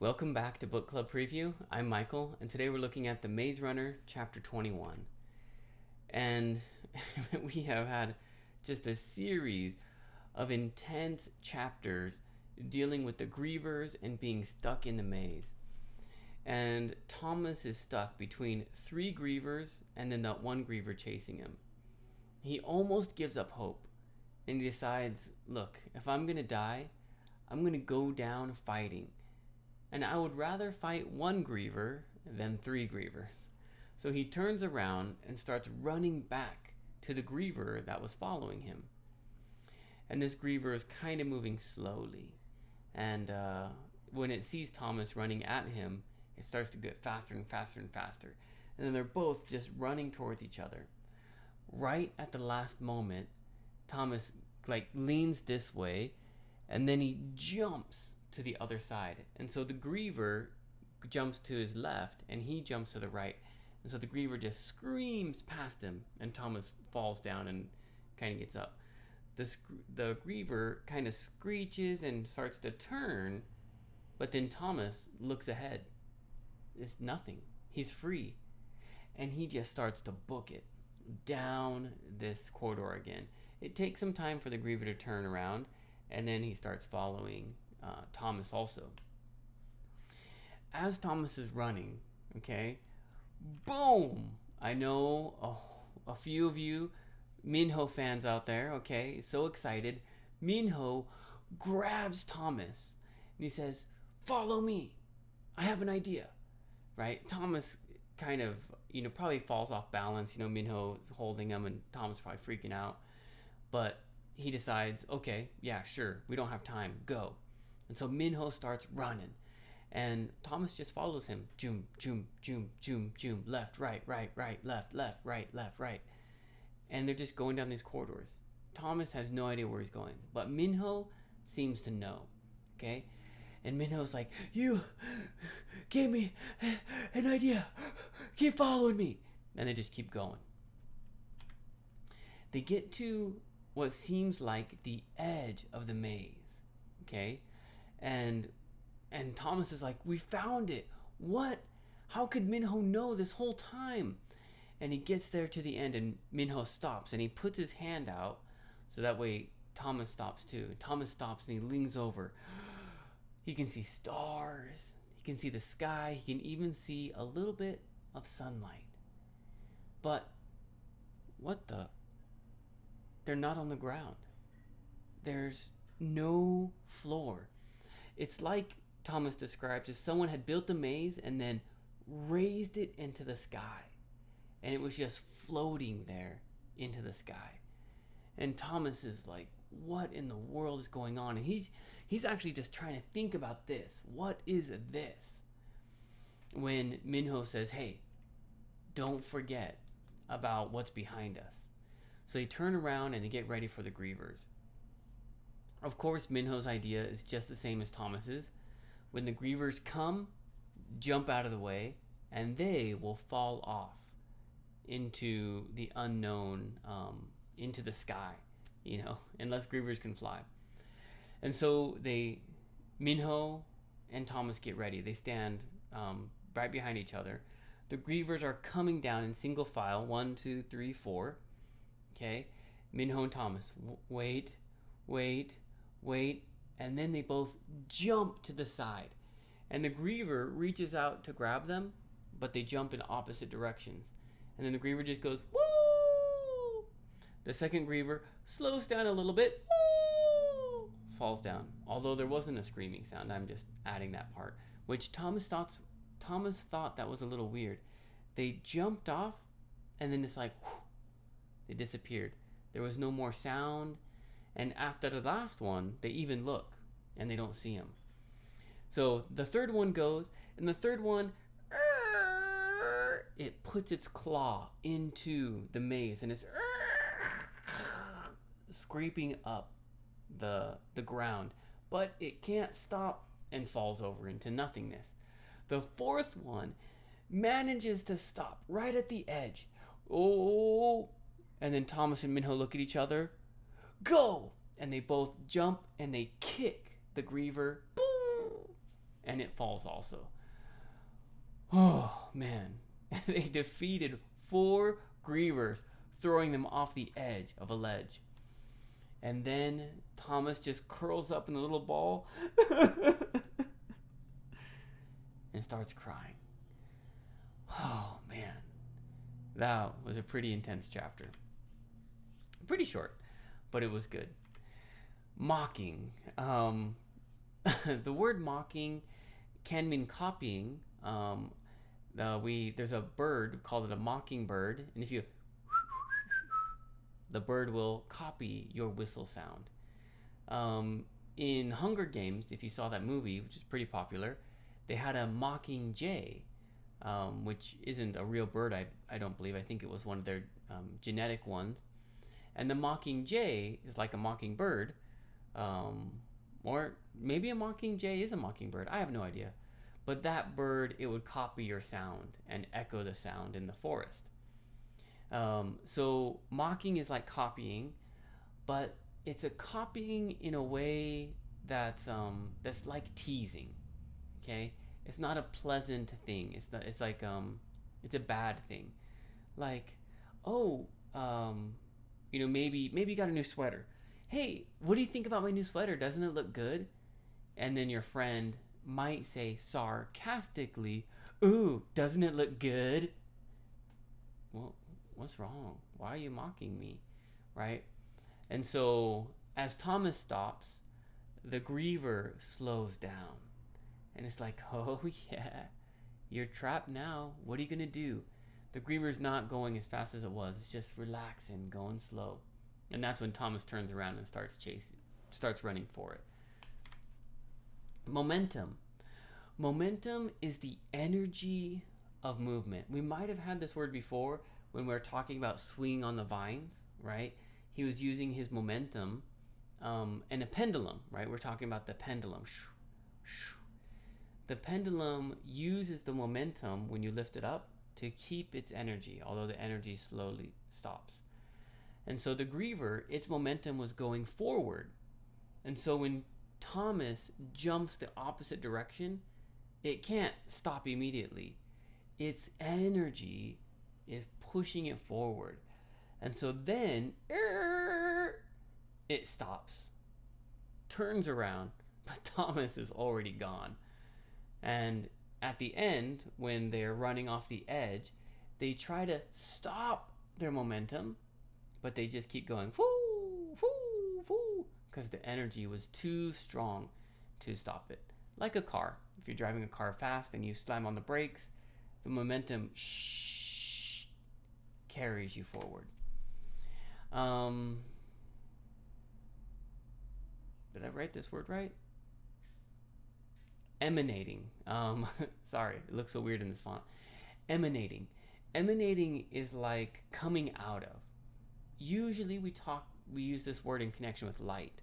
Welcome back to Book Club Preview. I'm Michael, and today we're looking at The Maze Runner, Chapter 21. And we have had just a series of intense chapters dealing with the grievers and being stuck in the maze. And Thomas is stuck between 3 grievers and then that 1 griever chasing him. He almost gives up hope, and he decides, look, if I'm going to die, I'm going to go down fighting. And I would rather fight 1 griever than 3 grievers. So he turns around and starts running back to the griever that was following him. And this griever is kind of moving slowly. And when it sees Thomas running at him, it starts to get faster and faster and faster. And then they're both just running towards each other. Right at the last moment, Thomas leans this way, and then he jumps to the other side. And so the griever jumps to his left and he jumps to the right. And so the griever just screams past him, and Thomas falls down and kind of gets up. The griever kind of screeches and starts to turn, but then Thomas looks ahead. It's nothing. He's free. And he just starts to book it down this corridor again. It takes some time for the griever to turn around, and then he starts following Thomas also. As Thomas is running, okay, boom! I know a few of you Minho fans out there, okay, so excited. Minho grabs Thomas and he says, "Follow me. I have an idea." Right? Thomas kind of, probably falls off balance. Minho is holding him and Thomas is probably freaking out. But he decides, okay, yeah, sure, we don't have time, go. And so Minho starts running, and Thomas just follows him. Joom, joom, joom, joom, joom, left, right, left, right, left, right. And they're just going down these corridors. Thomas has no idea where he's going, but Minho seems to know, okay? And Minho's like, "You gave me an idea. Keep following me." And they just keep going. They get to what seems like the edge of the maze, okay? And Thomas is like, "We found it. What? How could Minho know this whole time?" And he gets there to the end, and Minho stops, and he puts his hand out so that way Thomas stops too. Thomas stops and he leans over. He can see stars. He can see the sky. He can even see a little bit of sunlight. But what the? They're not on the ground. There's no floor. It's like Thomas describes as someone had built a maze and then raised it into the sky. And it was just floating there into the sky. And Thomas is like, what in the world is going on? And he's actually just trying to think about this. What is this? When Minho says, "Hey, don't forget about what's behind us." So they turn around and they get ready for the grievers. Of course, Minho's idea is just the same as Thomas's. When the grievers come, jump out of the way, and they will fall off into the unknown, into the sky, unless grievers can fly. And so Minho and Thomas get ready. They stand right behind each other. The grievers are coming down in single file, 1, 2, 3, 4. Okay, Minho and Thomas, wait, and then they both jump to the side. And the griever reaches out to grab them, but they jump in opposite directions. And then the griever just goes, "Woo!" The second griever slows down a little bit, "Woo!" falls down. Although there wasn't a screaming sound, I'm just adding that part, which Thomas thought that was a little weird. They jumped off, and then it's like, whew, they disappeared. There was no more sound. And after the last one, they even look, and they don't see him. So the third one goes, and the third one, it puts its claw into the maze, and it's scraping up the ground, but it can't stop and falls over into nothingness. The fourth one manages to stop right at the edge. Oh, and then Thomas and Minho look at each other. "Go!" And they both jump and they kick the griever. Boom! and it falls also. Oh, man. They defeated 4 grievers, throwing them off the edge of a ledge. And then Thomas just curls up in a little ball and starts crying. Oh, man. That was a pretty intense chapter. Pretty short, but it was good. Mocking. The word mocking can mean copying. There's a bird, called it a mockingbird, and if you the bird will copy your whistle sound. In Hunger Games, if you saw that movie, which is pretty popular, they had a mocking jay, which isn't a real bird, I don't believe. I think it was one of their genetic ones. And the mocking jay is like a mockingbird, or maybe a mocking jay is a mockingbird. I have no idea. But that bird, it would copy your sound and echo the sound in the forest. So mocking is like copying, but it's a copying in a way that's like teasing. Okay, it's not a pleasant thing. It's like it's a bad thing. Like, oh, maybe you got a new sweater. Hey, what do you think about my new sweater? Doesn't it look good? And then your friend might say sarcastically, ooh, doesn't it look good? Well, what's wrong? Why are you mocking me? Right? And so as Thomas stops, the griever slows down. And it's like, oh yeah, you're trapped now. What are you going to do? The griever's not going as fast as it was. It's just relaxing, going slow. And that's when Thomas turns around and starts running for it. Momentum. Momentum is the energy of movement. We might have had this word before when we were talking about swinging on the vines, right? He was using his momentum and a pendulum, right? We're talking about the pendulum. The pendulum uses the momentum when you lift it up to keep its energy, although the energy slowly stops. And so the griever, its momentum was going forward. And so when Thomas jumps the opposite direction, it can't stop immediately. Its energy is pushing it forward. And so then it stops, turns around, but Thomas is already gone. And at the end, when they're running off the edge, they try to stop their momentum, but they just keep going, foo, foo, foo, because the energy was too strong to stop it. Like a car. If you're driving a car fast and you slam on the brakes, the momentum carries you forward. Did I write this word right? Emanating. Sorry, it looks so weird in this font. Emanating. Emanating is like coming out of. Usually we use this word in connection with light.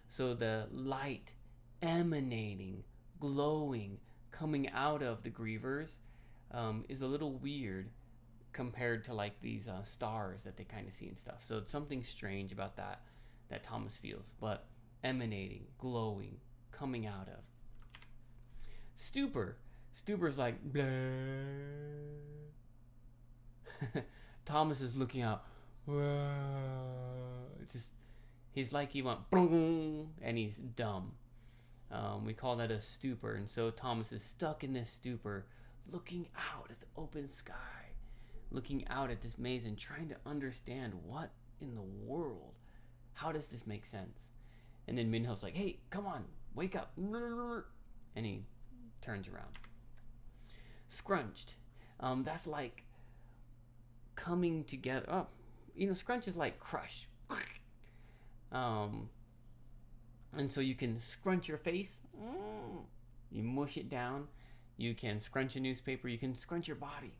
So the light emanating, glowing, coming out of the grievers is a little weird compared to like these stars that they kind of see and stuff. So it's something strange about that Thomas feels. But emanating, glowing, coming out of. Stupor. Stupor's like, blah. Thomas is looking out. He's like he went boom, and he's dumb. We call that a stupor. And so Thomas is stuck in this stupor, looking out at the open sky, looking out at this maze and trying to understand what in the world. How does this make sense? And then Minho's like, hey, come on, wake up. And he turns around. Scrunched. That's like coming together. Oh, scrunch is like crush. And so you can scrunch your face. You mush it down. You can scrunch a newspaper. You can scrunch your body.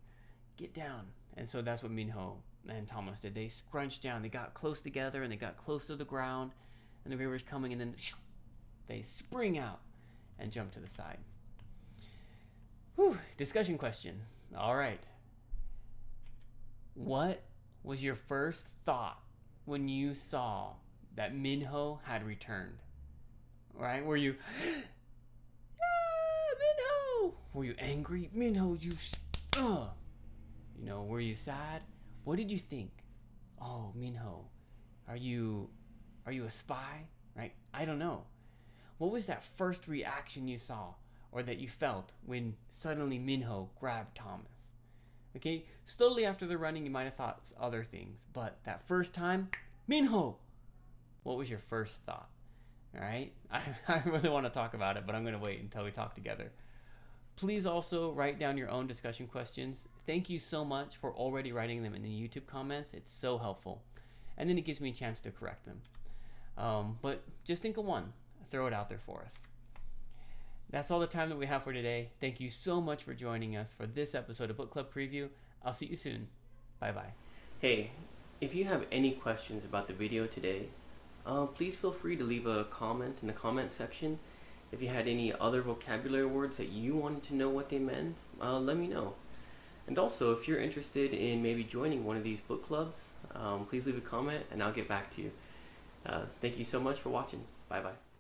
Get down. And so that's what Minho and Thomas did. They scrunched down. They got close together and they got close to the ground. And the river's coming and then they spring out and jump to the side. Whew. Discussion question. All right. What was your first thought when you saw that Minho had returned? Right? Were you, Were you angry? Minho, you know, were you sad? What did you think? Oh, Minho, are you a spy? Right? I don't know. What was that first reaction you saw or that you felt when suddenly Minho grabbed Thomas? Okay, slowly after the running, you might have thought other things, but that first time, Minho, what was your first thought? All right, I really want to talk about it, but I'm going to wait until we talk together. Please also write down your own discussion questions. Thank you so much for already writing them in the YouTube comments. It's so helpful. And then it gives me a chance to correct them. But just think of one. Throw it out there for us. That's all the time that we have for today. Thank you so much for joining us for this episode of Book Club Preview. I'll see you soon. Bye-bye. Hey, if you have any questions about the video today, please feel free to leave a comment in the comment section. If you had any other vocabulary words that you wanted to know what they meant, let me know. And also, if you're interested in maybe joining one of these book clubs, please leave a comment and I'll get back to you. Thank you so much for watching. Bye-bye.